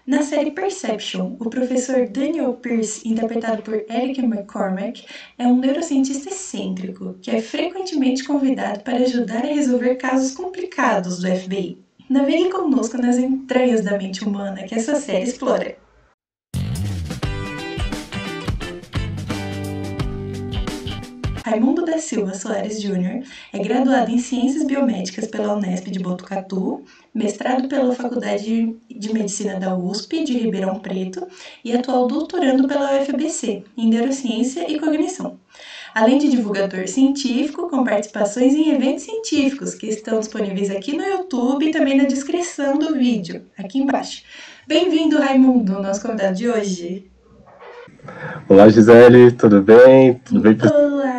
Na série Perception, o professor Daniel Pearce, interpretado por Eric McCormack, é um neurocientista excêntrico que é frequentemente convidado para ajudar a resolver casos complicados do FBI. Navegue conosco nas entranhas da mente humana que essa série explora. Raimundo da Silva Soares Júnior é graduado em Ciências Biomédicas pela Unesp de Botucatu, mestrado pela Faculdade de Medicina da USP de Ribeirão Preto e atual doutorando pela UFBC em Neurociência e Cognição. Além de divulgador científico, com participações em eventos científicos que estão disponíveis aqui no YouTube e também na descrição do vídeo, aqui embaixo. Bem-vindo, Raimundo, nosso convidado de hoje. Olá, Gisele, tudo bem? Tudo bem, Olá!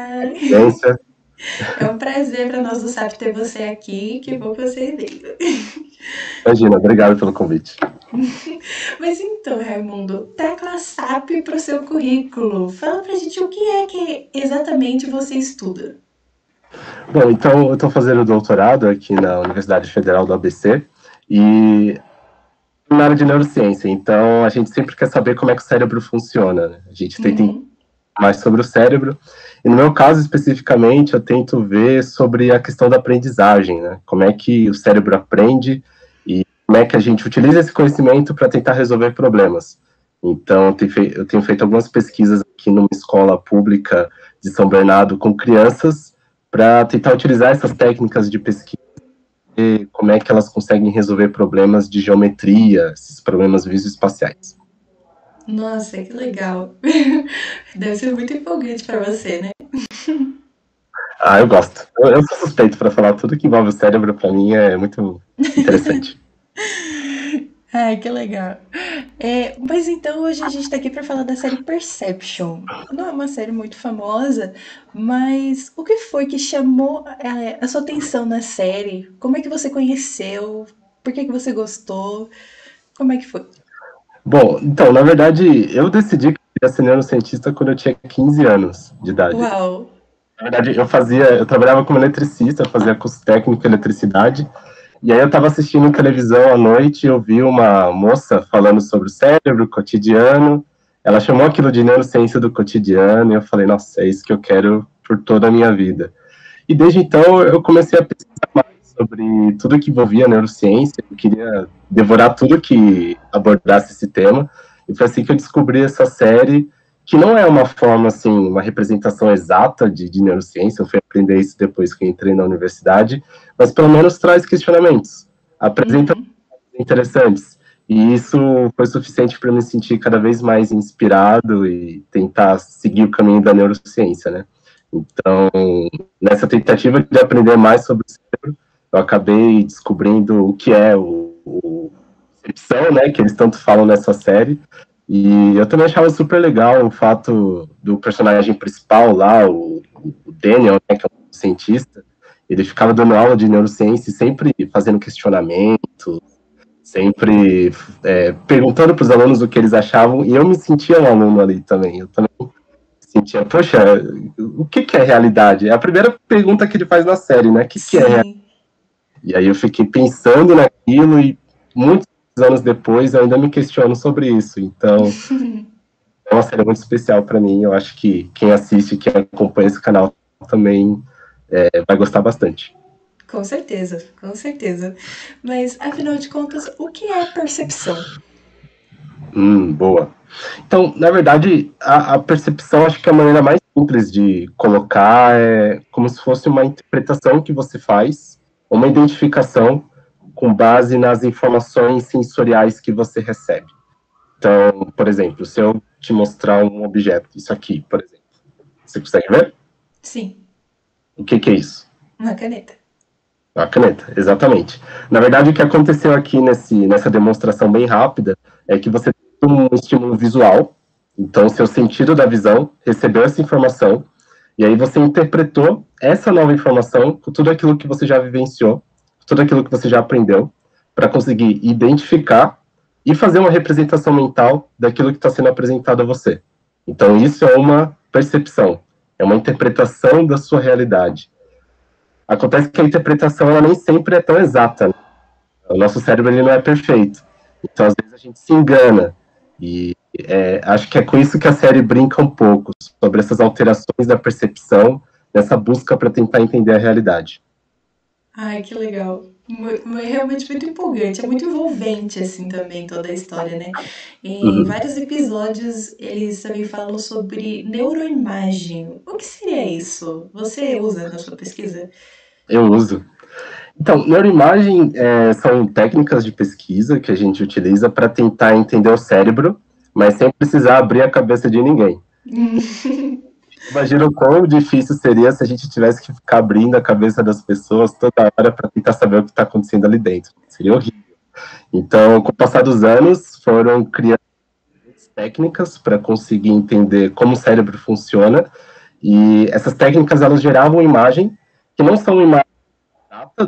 É um prazer para nós do SAP ter você aqui, que bom que você veio. Imagina, obrigado pelo convite. Mas então, Raimundo, tecla SAP para o seu currículo. Fala pra gente o que é que exatamente você estuda. Bom, então eu estou fazendo doutorado aqui na Universidade Federal do ABC e na área de neurociência, então a gente sempre quer saber como é que o cérebro funciona, né? A gente tenta entender mais sobre o cérebro, e no meu caso especificamente eu tento ver sobre a questão da aprendizagem, né? Como é que o cérebro aprende e como é que a gente utiliza esse conhecimento para tentar resolver problemas. Então eu tenho feito algumas pesquisas aqui numa escola pública de São Bernardo com crianças para tentar utilizar essas técnicas de pesquisa, como é que elas conseguem resolver problemas de geometria, esses problemas visoespaciais. Nossa, que legal. Deve ser muito empolgante para você, né? Eu gosto. Eu sou suspeito para falar, tudo que envolve o cérebro, para mim, é muito interessante. Ai, que legal. Mas então hoje a gente está aqui para falar da série Perception. Não é uma série muito famosa, mas o que foi que chamou a sua atenção na série? Como é que você conheceu? Por que você gostou? Como é que foi? Bom, então, na verdade, eu decidi que eu ia ser neurocientista quando eu tinha 15 anos de idade. Uau! Na verdade, eu trabalhava como eletricista, fazia curso técnico em eletricidade, e aí eu estava assistindo televisão à noite e eu vi uma moça falando sobre o cérebro, o cotidiano. Ela chamou aquilo de neurociência do cotidiano e eu falei, nossa, é isso que eu quero por toda a minha vida. E desde então eu comecei a pesquisar mais sobre tudo que envolvia neurociência, eu queria devorar tudo que abordasse esse tema, e foi assim que eu descobri essa série, que não é uma forma, assim, uma representação exata de neurociência, eu fui aprender isso depois que eu entrei na universidade, mas pelo menos traz questionamentos, apresenta interessantes, e isso foi suficiente para me sentir cada vez mais inspirado e tentar seguir o caminho da neurociência, né? Então, nessa tentativa de aprender mais sobre o cérebro, eu acabei descobrindo o que é o percepção, né, que eles tanto falam nessa série, e eu também achava super legal o fato do personagem principal lá, o Daniel, né, que é um cientista, ele ficava dando aula de neurociência e sempre fazendo questionamento, sempre perguntando para os alunos o que eles achavam, e eu me sentia um aluno ali também, eu também sentia, poxa, o que é realidade? É a primeira pergunta que ele faz na série, né? O que é realidade? E aí eu fiquei pensando naquilo e muitos anos depois eu ainda me questiono sobre isso. Então, é uma série muito especial para mim. Eu acho que quem assiste, quem acompanha esse canal também vai gostar bastante. Com certeza, com certeza. Mas, afinal de contas, o que é percepção? Boa. Então, na verdade, a percepção, acho que é a maneira mais simples de colocar é como se fosse uma interpretação que você faz, uma identificação com base nas informações sensoriais que você recebe. Então, por exemplo, se eu te mostrar um objeto, isso aqui, por exemplo, você consegue ver? Sim. O que é isso? Uma caneta. Uma caneta, exatamente. Na verdade, o que aconteceu aqui nessa demonstração bem rápida é que você tem um estímulo visual, então o seu sentido da visão recebeu essa informação, e aí você interpretou essa nova informação com tudo aquilo que você já vivenciou, tudo aquilo que você já aprendeu, para conseguir identificar e fazer uma representação mental daquilo que está sendo apresentado a você. Então isso é uma percepção, é uma interpretação da sua realidade. Acontece que a interpretação ela nem sempre é tão exata, né? O nosso cérebro ele não é perfeito. Então, às vezes, a gente se engana. E acho que é com isso que a série brinca um pouco, sobre essas alterações da percepção, nessa busca para tentar entender a realidade. Ai, que legal. Realmente muito empolgante, é muito envolvente, assim, também, toda a história, né? Em Uhum. vários episódios, eles também falam sobre neuroimagem. O que seria isso? Você usa na sua pesquisa? Eu uso. Então, neuroimagem são técnicas de pesquisa que a gente utiliza para tentar entender o cérebro, mas sem precisar abrir a cabeça de ninguém. Imagina o quão difícil seria se a gente tivesse que ficar abrindo a cabeça das pessoas toda hora para tentar saber o que está acontecendo ali dentro. Seria horrível. Então, com o passar dos anos, foram criando técnicas para conseguir entender como o cérebro funciona, e essas técnicas elas geravam imagem que não são imagens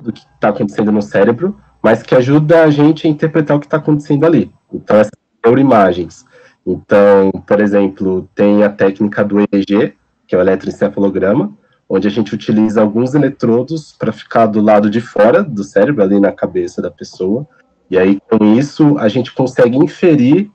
do que está acontecendo no cérebro, mas que ajuda a gente a interpretar o que está acontecendo ali. Então, essas neuroimagens. Então, por exemplo, tem a técnica do EEG, que é o eletroencefalograma, onde a gente utiliza alguns eletrodos para ficar do lado de fora do cérebro, ali na cabeça da pessoa, e aí com isso a gente consegue inferir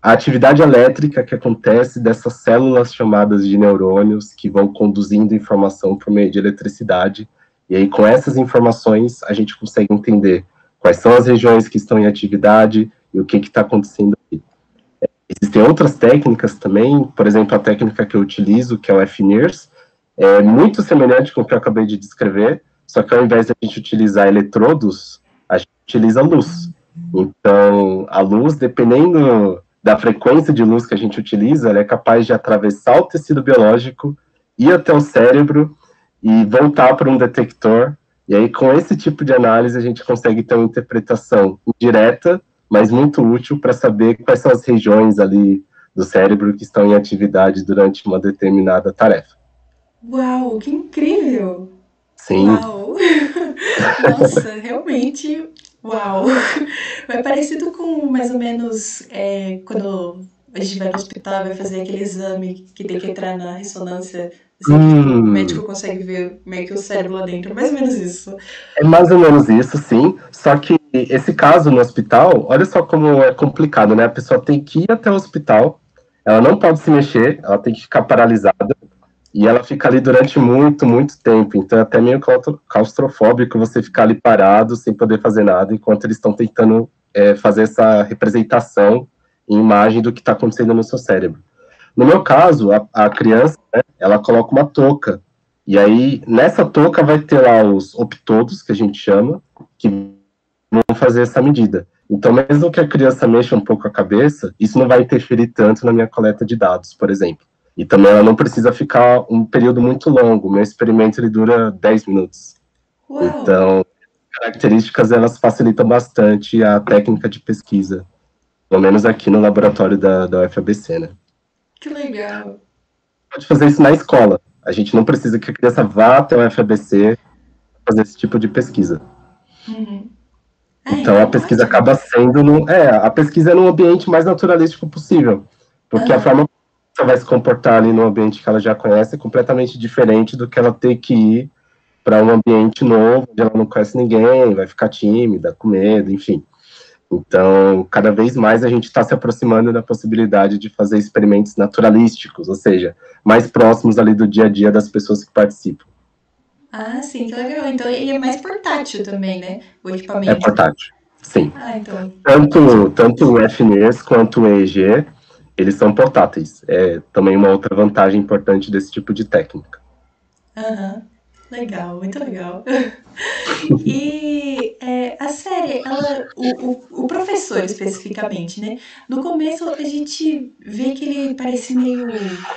a atividade elétrica que acontece dessas células chamadas de neurônios que vão conduzindo informação por meio de eletricidade. E aí, com essas informações, a gente consegue entender quais são as regiões que estão em atividade e o que está acontecendo aqui. Existem outras técnicas também, por exemplo, a técnica que eu utilizo, que é o FNIRS, é muito semelhante com o que eu acabei de descrever, só que ao invés de a gente utilizar eletrodos, a gente utiliza luz. Então, a luz, dependendo da frequência de luz que a gente utiliza, ela é capaz de atravessar o tecido biológico, ir até o cérebro e voltar para um detector. E aí, com esse tipo de análise, a gente consegue ter uma interpretação indireta, mas muito útil para saber quais são as regiões ali do cérebro que estão em atividade durante uma determinada tarefa. Uau, que incrível! Sim. Uau! Nossa, realmente, uau! É parecido com mais ou menos quando a gente vai no hospital e vai fazer aquele exame que tem que entrar na ressonância, assim, que tipo, o médico Hum, consegue ver como é que o cérebro lá dentro, mais ou menos isso. É mais ou menos isso, sim. Só que esse caso no hospital, olha só como é complicado, né? A pessoa tem que ir até o hospital, ela não pode se mexer, ela tem que ficar paralisada, e ela fica ali durante muito, muito tempo. Então é até meio claustrofóbico você ficar ali parado, sem poder fazer nada, enquanto eles estão tentando fazer essa representação em imagem do que está acontecendo no seu cérebro. No meu caso, a criança, né, ela coloca uma touca. E aí, nessa touca vai ter lá os optodos, que a gente chama, que vão fazer essa medida. Então, mesmo que a criança mexa um pouco a cabeça, isso não vai interferir tanto na minha coleta de dados, por exemplo. E também ela não precisa ficar um período muito longo. Meu experimento ele dura 10 minutos. Uau! Então, características elas facilitam bastante a técnica de pesquisa, pelo menos aqui no laboratório da UFABC, né? Que legal! Pode fazer isso na escola. A gente não precisa que a criança vá até o FABC fazer esse tipo de pesquisa. Uhum. Ah, Então a então pesquisa ótimo! acaba sendo a pesquisa é num ambiente mais naturalístico possível, porque a Aham. forma como ela vai se comportar ali no ambiente que ela já conhece é completamente diferente do que ela ter que ir para um ambiente novo, onde ela não conhece ninguém, vai ficar tímida, com medo, enfim. Então, cada vez mais a gente está se aproximando da possibilidade de fazer experimentos naturalísticos, ou seja, mais próximos ali do dia a dia das pessoas que participam. Ah, sim, que legal. Então ele é mais portátil também, né? O É equipamento. portátil, sim. Ah, então, Tanto, ótimo. tanto o FNES quanto o EEG, eles são portáteis. É também uma outra vantagem importante desse tipo de técnica. Aham. Legal, muito legal. E a série, o professor especificamente, né? No começo a gente vê que ele parece meio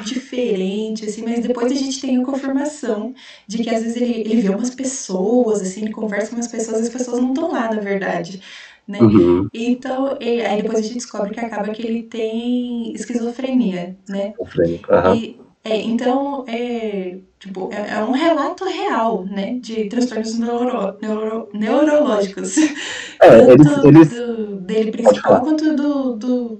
diferente, assim, mas depois a gente tem a confirmação de que às vezes ele vê umas pessoas, assim, ele conversa com umas pessoas e as pessoas não estão lá, na verdade, né? Uhum. Então, aí depois a gente descobre que acaba que ele tem esquizofrenia, né? Aham. E então tipo, é um relato real, né, de transtornos neurológicos, tanto Eles dele pode principal falar. quanto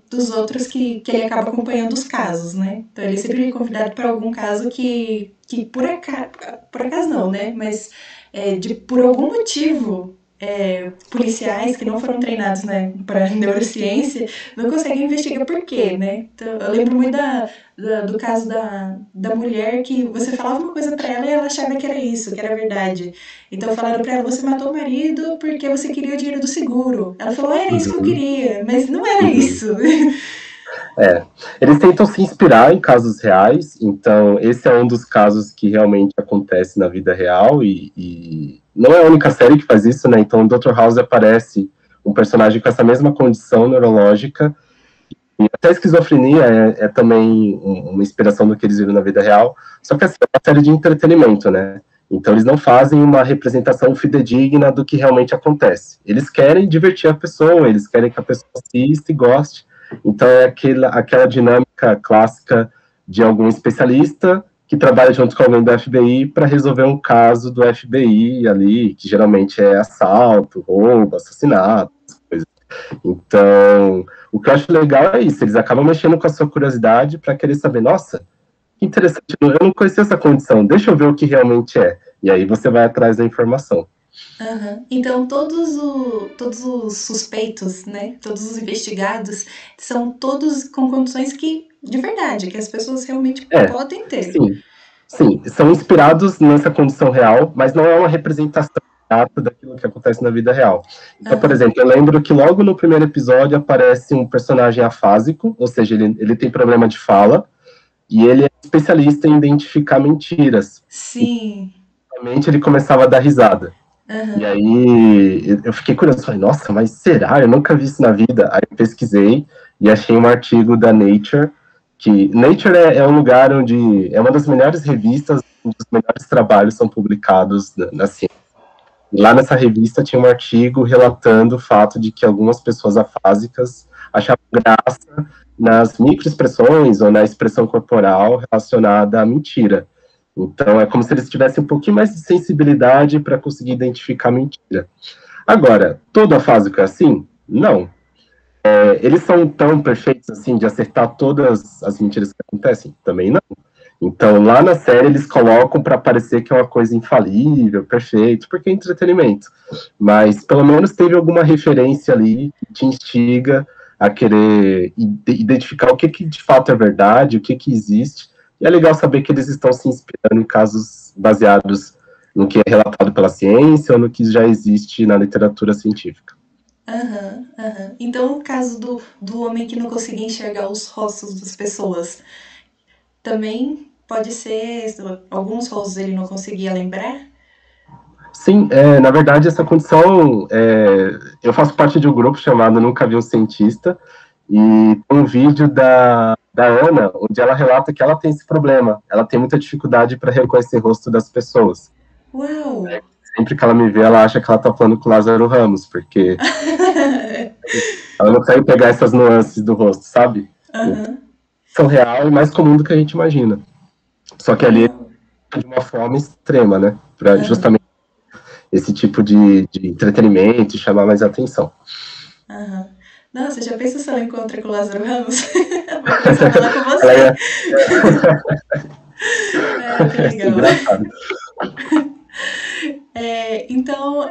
dos outros que ele acaba acompanhando os casos, né? Então ele é sempre convidado para algum caso que por acaso não, né? Mas por algum motivo policiais que não foram treinados, né, para neurociência não conseguem investigar por quê, né? Então, eu lembro muito do caso da mulher que você falava uma coisa para ela e ela achava que era isso, que era verdade. Então falaram para ela, você matou o marido porque você queria o dinheiro do seguro. Ela falou, era isso que eu Uhum, queria, mas não era uhum. isso. É, eles tentam se inspirar em casos reais, então esse é um dos casos que realmente acontece na vida real e não é a única série que faz isso, né? Então, Dr. House aparece um personagem com essa mesma condição neurológica e até a esquizofrenia é também uma inspiração do que eles viram na vida real, só que assim, é uma série de entretenimento, né? Então eles não fazem uma representação fidedigna do que realmente acontece. Eles querem divertir a pessoa, eles querem que a pessoa assista e goste. Então é aquela dinâmica clássica de algum especialista que trabalha junto com alguém do FBI para resolver um caso do FBI ali, que geralmente é assalto, roubo, assassinato, coisas. Então, o que eu acho legal é isso, eles acabam mexendo com a sua curiosidade para querer saber, nossa, que interessante, eu não conhecia essa condição, deixa eu ver o que realmente é. E aí você vai atrás da informação. Uhum. Então, todos os suspeitos, né? Todos os investigados são todos com condições que, de verdade, que as pessoas realmente É, podem ter. sim, sim, são inspirados nessa condição real, mas não é uma representação exata daquilo que acontece na vida real. Então, por Uhum. exemplo, eu lembro que logo no primeiro episódio aparece um personagem afásico, ou seja, ele tem problema de fala, e ele é especialista em identificar mentiras. Sim. Realmente ele começava a dar risada. E Uhum. aí eu fiquei curioso, falei, nossa, mas será? Eu nunca vi isso na vida. Aí eu pesquisei e achei um artigo da Nature, que Nature é um lugar onde é uma das melhores revistas, onde os melhores trabalhos são publicados na ciência. E lá nessa revista tinha um artigo relatando o fato de que algumas pessoas afásicas achavam graça nas microexpressões ou na expressão corporal relacionada à mentira. Então, é como se eles tivessem um pouquinho mais de sensibilidade para conseguir identificar a mentira. Agora, todo afásico é assim? Não. Eles são tão perfeitos assim de acertar todas as mentiras que acontecem? Também não. Então, lá na série, eles colocam para parecer que é uma coisa infalível, perfeito, porque é entretenimento. Mas, pelo menos, teve alguma referência ali que te instiga a querer identificar o que de fato é verdade, o que existe. E é legal saber que eles estão se inspirando em casos baseados no que é relatado pela ciência ou no que já existe na literatura científica. Aham, aham. Então, o caso do homem que não conseguia enxergar os rostos das pessoas, também pode ser, alguns rostos ele não conseguia lembrar? Sim, na verdade, essa condição. Eu faço parte de um grupo chamado Nunca Vi um Cientista, e tem um vídeo da Ana, onde ela relata que ela tem esse problema. Ela tem muita dificuldade para reconhecer o rosto das pessoas. Uau! Sempre que ela me vê, ela acha que ela está falando com o Lázaro Ramos, porque ela não consegue pegar essas nuances do rosto, sabe? Então, Aham. são real e mais comum do que a gente imagina. Só que ali Uau! é de uma forma extrema, né? Para Aham, justamente esse tipo de entretenimento e chamar mais atenção. aham. Nossa, já pensa se ela encontra com o Lázaro Ramos? Vai começar a falar com Ela você. é, Ah, que é legal. engraçado. Então,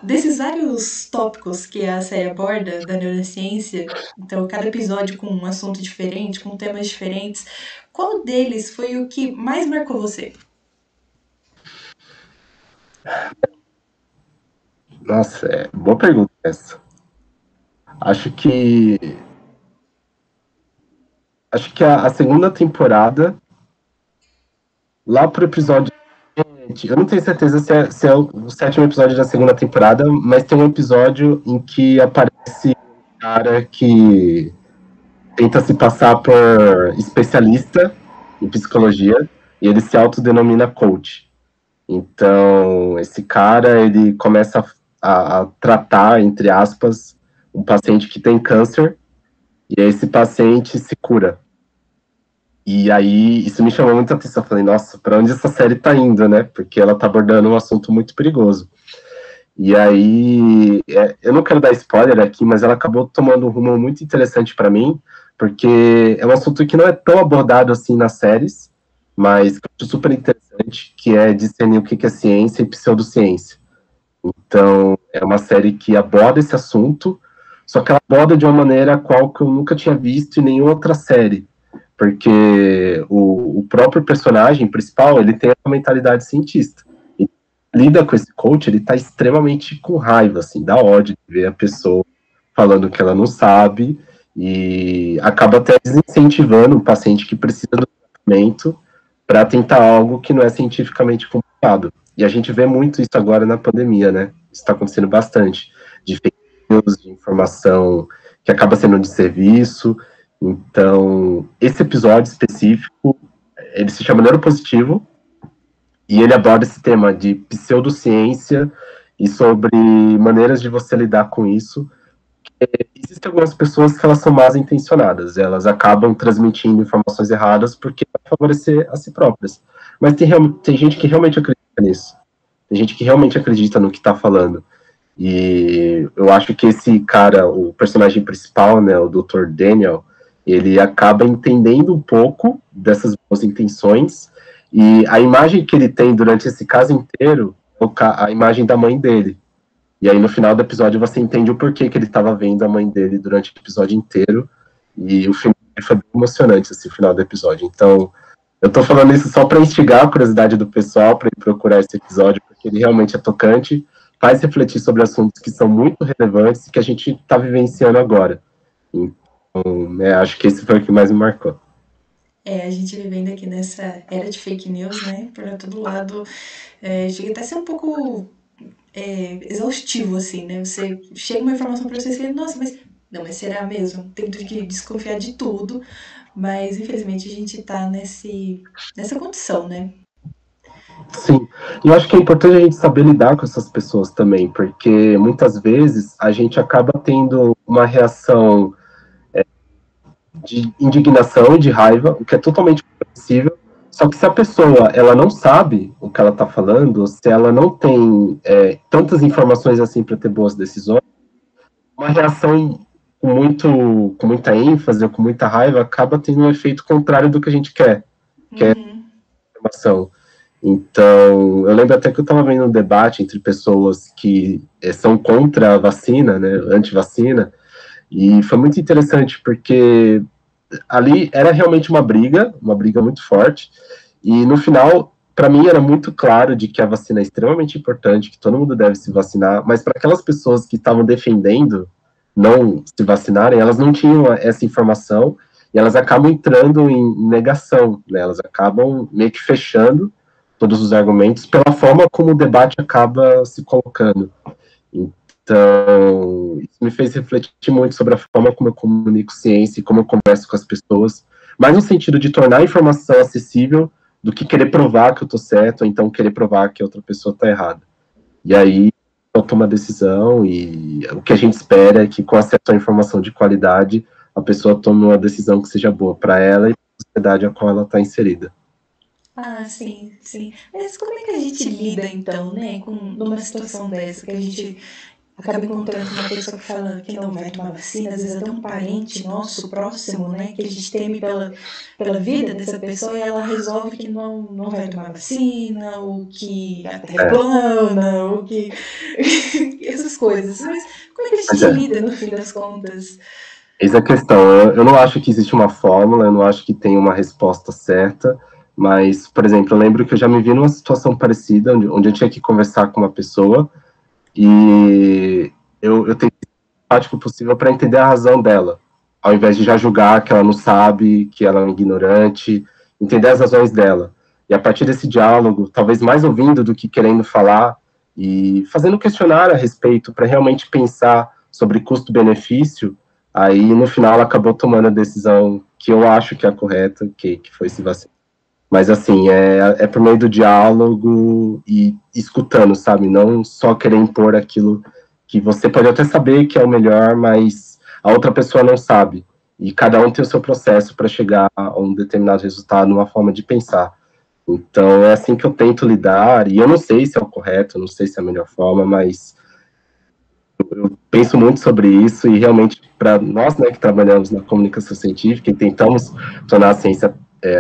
desses vários tópicos que a série aborda da neurociência, então cada episódio com um assunto diferente, com temas diferentes, qual deles foi o que mais marcou você? Nossa, boa pergunta essa. Acho que acho que a segunda temporada, lá pro episódio. Eu não tenho certeza se é o sétimo episódio da segunda temporada, mas tem um episódio em que aparece um cara que tenta se passar por especialista em psicologia e ele se autodenomina coach. Então, esse cara, ele começa a tratar, entre aspas, um paciente que tem câncer e esse paciente se cura. E aí, isso me chamou muita atenção. Eu falei, nossa, para onde essa série tá indo, né? Porque ela tá abordando um assunto muito perigoso. E aí, eu não quero dar spoiler aqui, mas ela acabou tomando um rumo muito interessante para mim, porque é um assunto que não é tão abordado assim nas séries, mas que eu acho super interessante, que é discernir o que é ciência e pseudociência. Então, é uma série que aborda esse assunto, só que ela aborda de uma maneira a qual que eu nunca tinha visto em nenhuma outra série. Porque o próprio personagem principal, ele tem uma mentalidade cientista. E lida com esse coach, ele tá extremamente com raiva, assim, dá ódio de ver a pessoa falando que ela não sabe, e acaba até desincentivando o paciente que precisa do tratamento para tentar algo que não é cientificamente comprovado. E a gente vê muito isso agora na pandemia, né? Isso está acontecendo bastante, de fake news, de informação que acaba sendo de serviço. Então, esse episódio específico, ele se chama Neuropositivo, e ele aborda esse tema de pseudociência e sobre maneiras de você lidar com isso. Existem algumas pessoas que elas são mal intencionadas, elas acabam transmitindo informações erradas porque vai favorecer a si próprias. Mas tem gente que realmente acredita nisso. Tem gente que realmente acredita no que está falando. E eu acho que esse cara, o personagem principal, né, o Dr. Daniel, ele acaba entendendo um pouco dessas boas intenções, e a imagem que ele tem durante esse caso inteiro é a imagem da mãe dele. E aí no final do episódio você entende o porquê que ele estava vendo a mãe dele durante o episódio inteiro, e o final foi bem emocionante, esse final do episódio. Então, eu tô falando isso só para instigar a curiosidade do pessoal para ir procurar esse episódio, porque ele realmente é tocante, faz refletir sobre assuntos que são muito relevantes e que a gente está vivenciando agora. Então, acho que esse foi o que mais me marcou. A gente vivendo aqui nessa era de fake news, né? Por todo lado, chega até a ser um pouco exaustivo, assim, né? Você chega uma informação para você e você fala, nossa, mas será mesmo? Tem que desconfiar de tudo, mas infelizmente a gente tá nessa condição, né? Sim, e eu acho que é importante a gente saber lidar com essas pessoas também, porque muitas vezes a gente acaba tendo uma reação de indignação e de raiva, o que é totalmente compreensível, só que se a pessoa ela não sabe o que ela está falando, se ela não tem tantas informações assim para ter boas decisões, uma reação com muita ênfase ou com muita raiva acaba tendo um efeito contrário do que a gente quer, que é informação. Então, eu lembro até que eu estava vendo um debate entre pessoas que são contra a vacina, né, anti-vacina, e foi muito interessante, porque ali era realmente uma briga muito forte, e no final, para mim, era muito claro de que a vacina é extremamente importante, que todo mundo deve se vacinar, mas para aquelas pessoas que estavam defendendo não se vacinarem, elas não tinham essa informação, e elas acabam entrando em negação, né, elas acabam meio que fechando todos os argumentos pela forma como o debate acaba se colocando. Então, isso me fez refletir muito sobre a forma como eu comunico ciência e como eu converso com as pessoas, mais no sentido de tornar a informação acessível do que querer provar que eu estou certo, ou então querer provar que a outra pessoa está errada. E aí, eu tomo uma decisão, e o que a gente espera é que, com acesso à informação de qualidade, a pessoa tome uma decisão que seja boa para ela e para a sociedade a qual ela está inserida. Ah, sim, sim. Mas como é que a gente lida, então, né, numa situação dessa, que a gente acaba encontrando uma pessoa que fala que não vai tomar vacina, às vezes até um parente nosso próximo, né, que a gente teme pela vida dessa pessoa, e ela resolve que não vai tomar vacina, ou que a terra é plana, ou que essas coisas. Mas como é que a gente lida no fim das contas? Essa é a questão. Eu não acho que existe uma fórmula, eu não acho que tem uma resposta certa, mas, por exemplo, eu lembro que eu já me vi numa situação parecida, onde eu tinha que conversar com uma pessoa, e eu tentei ser o prático possível para entender a razão dela, ao invés de já julgar que ela não sabe, que ela é um ignorante, entender as razões dela. E a partir desse diálogo, talvez mais ouvindo do que querendo falar, e fazendo questionar a respeito, para realmente pensar sobre custo-benefício, aí no final ela acabou tomando a decisão que eu acho que é a correta, que foi se vacinar. Mas, assim, é por meio do diálogo e escutando, sabe? Não só querer impor aquilo que você pode até saber que é o melhor, mas a outra pessoa não sabe. E cada um tem o seu processo para chegar a um determinado resultado, uma forma de pensar. Então, é assim que eu tento lidar, e eu não sei se é o correto, não sei se é a melhor forma, mas eu penso muito sobre isso, e realmente, para nós, né, que trabalhamos na comunicação científica e tentamos tornar a ciência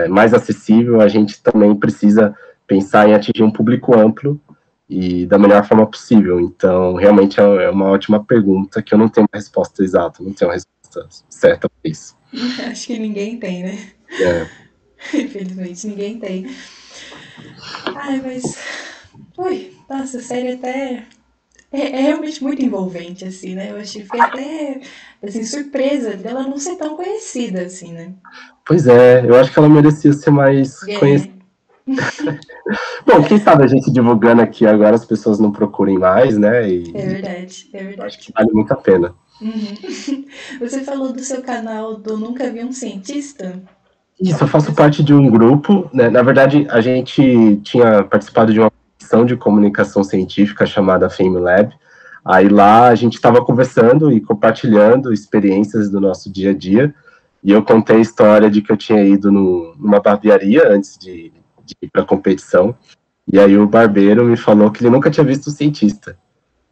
mais acessível, a gente também precisa pensar em atingir um público amplo, e da melhor forma possível. Então, realmente é uma ótima pergunta que eu não tenho uma resposta exata, não tenho uma resposta certa para isso. Acho que ninguém tem, né? É. Infelizmente, ninguém tem. Ai, mas. Ui, nossa, a série até. É realmente muito envolvente, assim, né? Eu achei, fiquei até, assim, surpresa dela não ser tão conhecida, assim, né? Pois é, eu acho que ela merecia ser mais conhecida. É, Bom, quem sabe a gente divulgando aqui agora as pessoas não procurem mais, né? é E verdade, é eu acho que verdade. vale muito a pena. Uhum. Você falou do seu canal do Nunca Vi um Cientista? Isso, eu faço parte de um grupo, né? Na verdade, a gente tinha participado de uma comissão de comunicação científica chamada Fame Lab. Aí lá a gente estava conversando e compartilhando experiências do nosso dia a dia. E eu contei a história de que eu tinha ido numa barbearia antes de ir para a competição. E aí o barbeiro me falou que ele nunca tinha visto um cientista.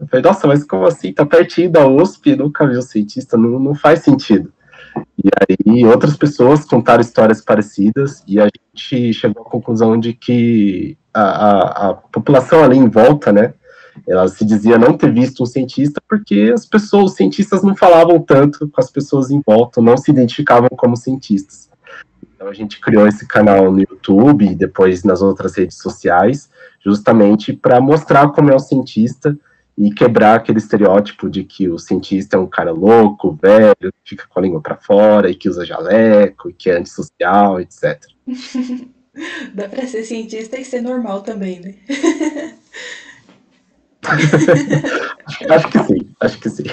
Eu falei, nossa, mas como assim? Tá pertinho da USP, nunca viu um cientista, não faz sentido. E outras pessoas contaram histórias parecidas e a gente chegou à conclusão de que a população ali em volta, né, ela se dizia não ter visto um cientista porque os cientistas não falavam tanto com as pessoas em volta, não se identificavam como cientistas. Então a gente criou esse canal no YouTube e depois nas outras redes sociais, justamente para mostrar como é o cientista e quebrar aquele estereótipo de que o cientista é um cara louco, velho, que fica com a língua para fora e que usa jaleco e que é antissocial, etc. Dá pra ser cientista e ser normal também, né? Acho que sim, acho que sim.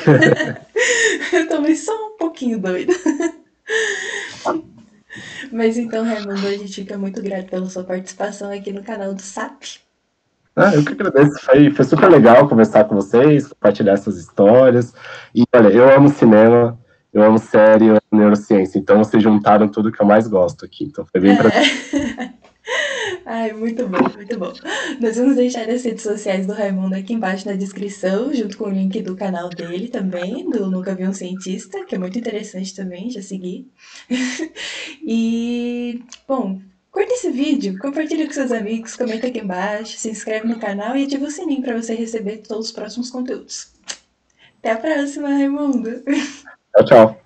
Eu também sou um pouquinho doida. Mas então, Raimundo, a gente fica muito grato pela sua participação aqui no canal do SAP. Ah, eu que agradeço, foi super legal conversar com vocês, compartilhar essas histórias. E olha, eu amo cinema, eu amo série, eu amo neurociência, então vocês juntaram tudo que eu mais gosto aqui, então foi bem prazer. É. Ai, muito bom, muito bom. Nós vamos deixar as redes sociais do Raimundo aqui embaixo na descrição, junto com o link do canal dele também, do Nunca Vi um Cientista, que é muito interessante também, já segui. E, bom, curta esse vídeo, compartilha com seus amigos, comenta aqui embaixo, se inscreve no canal e ativa o sininho para você receber todos os próximos conteúdos. Até a próxima, Raimundo! Tchau, tchau.